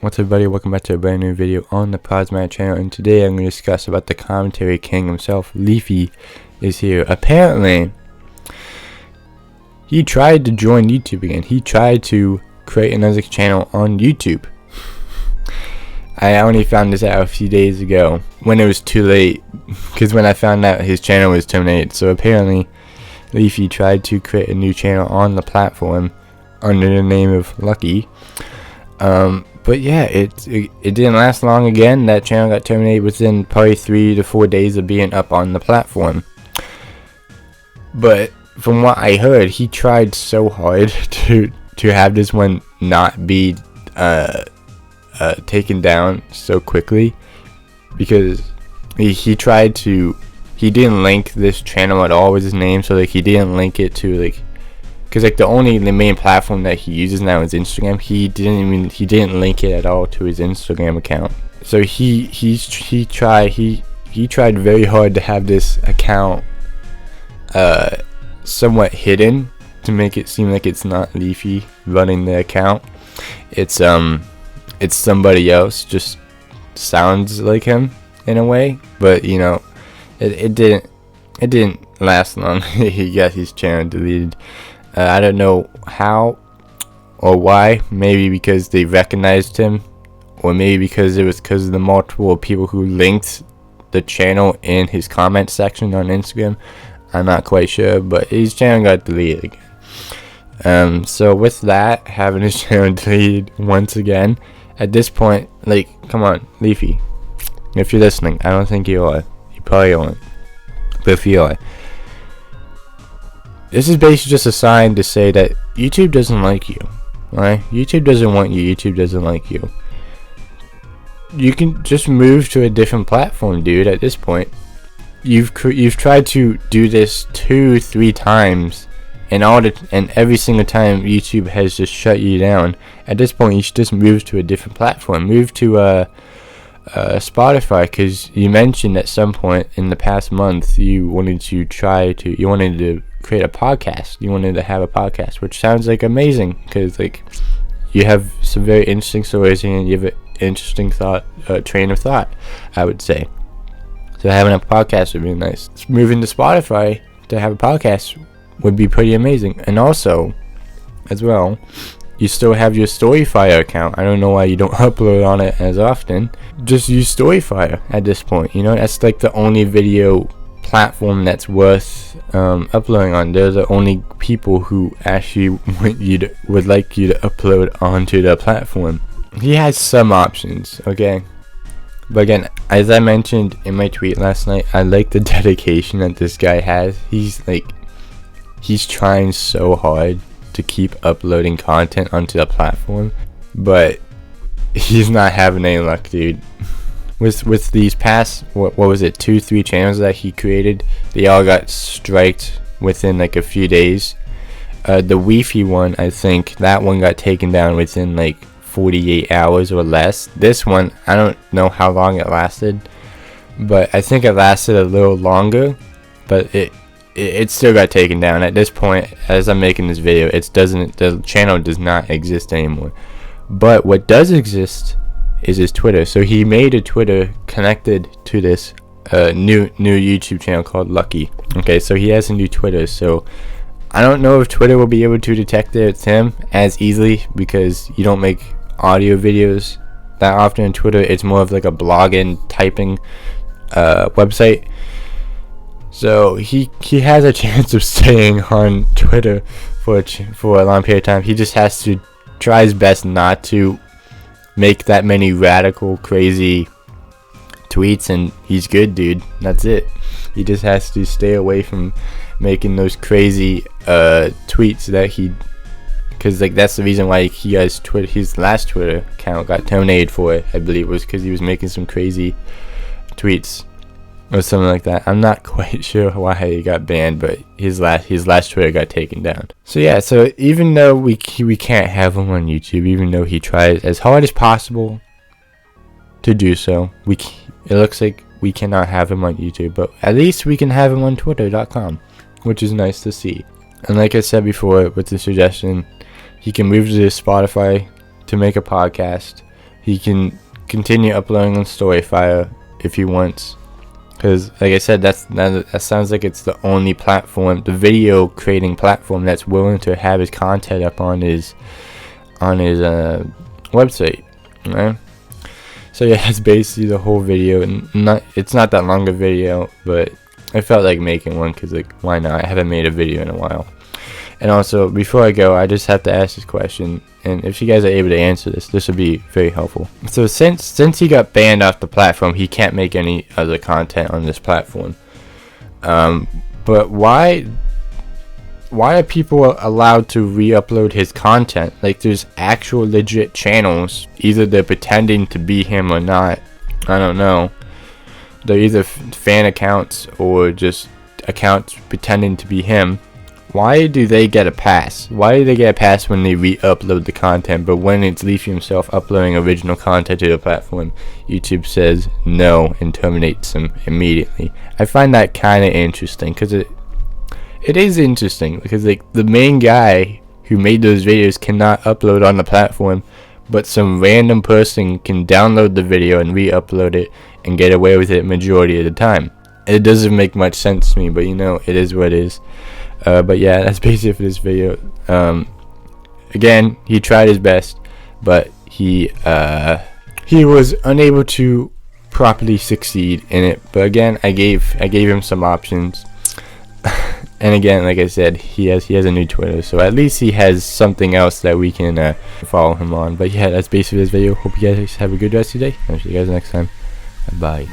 What's up, everybody? Welcome back to a brand new video on the Podmat channel, and today I'm going to discuss about the commentary king himself. Leafy is here. Apparently, he tried to join YouTube again. He tried to create another channel on YouTube. I only found this out a few days ago when it was too late, because when I found out his channel was terminated. So apparently, Leafy tried to create a new channel on the platform under the name of Lucky. But yeah, it didn't last long again. That channel got terminated within probably 3 to 4 days of being up on the platform. But from what I heard, he tried so hard to have this one not be taken down so quickly, because he didn't link this channel at all with his name. So like, he didn't link it to like, because like the main platform that he uses now is Instagram. He didn't link it at all to his Instagram account. So he tried very hard to have this account somewhat hidden, to make it seem like it's not Leafy running the account. It's somebody else, just sounds like him in a way. But you know, it didn't last long. He got his channel deleted. I don't know how or why. Maybe because they recognized him, or maybe because it was because of the multiple people who linked the channel in his comment section on Instagram. I'm not quite sure, but his channel got deleted again. So with that, having his channel deleted once again, at this point, like, come on, Leafy, if you're listening, I don't think you are. You probably aren't. But if you are, this is basically just a sign to say that YouTube doesn't like you, right? YouTube doesn't want you. YouTube doesn't like you. You can just move to a different platform, dude. At this point, you've tried to do this 2-3 times, and every single time YouTube has just shut you down. At this point, you should just move to a different platform. Move to Spotify, because you mentioned at some point in the past month you wanted to create a podcast. You wanted to have a podcast, which sounds like amazing, because like, you have some very interesting stories and you have an interesting train of thought, I would say. So having a podcast would be nice. Moving to Spotify to have a podcast would be pretty amazing. And also, as well, you still have your Storyfire account. I don't know why you don't upload on it as often. Just use Storyfire at this point. You know, that's like the only video platform that's worth uploading on. They're the only people who actually would like you to upload onto the platform. He has some options, okay? But again, as I mentioned in my tweet last night, I like the dedication that this guy has. He's trying so hard to keep uploading content onto the platform, but he's not having any luck, dude. With these past, what was it, 2-3 channels that he created, they all got striked within like a few days. The Leafy one, I think that one got taken down within like 48 hours or less. This one, I don't know how long it lasted, but I think it lasted a little longer, but it still got taken down. At this point, as I'm making this video, the channel does not exist anymore. But what does exist is his Twitter. So he made a Twitter connected to this new YouTube channel called Lucky. Okay, so he has a new Twitter. So I don't know if Twitter will be able to detect that it's him as easily, because you don't make audio videos that often in Twitter. It's more of like a blogging, typing website. So he has a chance of staying on Twitter for a long period of time. He just has to try his best not to make that many radical, crazy tweets, and he's good, dude. That's it. He just has to stay away from making those crazy tweets because like, that's the reason why he has his last Twitter account got terminated for it, I believe, was because he was making some crazy tweets or something like that. I'm not quite sure why he got banned, but his last Twitter got taken down. So yeah, so even though we can't have him on YouTube, even though he tries as hard as possible to do so, it looks like we cannot have him on YouTube, but at least we can have him on Twitter.com, which is nice to see. And like I said before, with the suggestion, he can move to Spotify to make a podcast. he can continue uploading on Storyfire if he wants, because like I said, that sounds like it's the only platform, the video creating platform, that's willing to have his content up on his website, right? So yeah, that's basically the whole video, and it's not that long a video, but I felt like making one because, like, why not? I haven't made a video in a while. And also, before I go, I just have to ask this question, and if you guys are able to answer this would be very helpful. So since he got banned off the platform, he can't make any other content on this platform. But why are people allowed to re-upload his content? Like, there's actual legit channels. Either they're pretending to be him or not. I don't know. They're either fan accounts or just accounts pretending to be him. Why do they get a pass? Why do they get a pass when they re-upload the content, but when it's Leafy himself uploading original content to the platform, YouTube says no and terminates him immediately? I find that kind of interesting, because it is interesting, because, like, the main guy who made those videos cannot upload on the platform, but some random person can download the video and re-upload it and get away with it majority of the time. It doesn't make much sense to me, but you know, it is what it is. But yeah, that's basically it for this video. Again, he tried his best, but he was unable to properly succeed in it. But again, I gave him some options. And again, like I said, he has a new Twitter, so at least he has something else that we can follow him on. But yeah, that's basically this video. Hope you guys have a good rest of your day. I'll see you guys next time. Bye.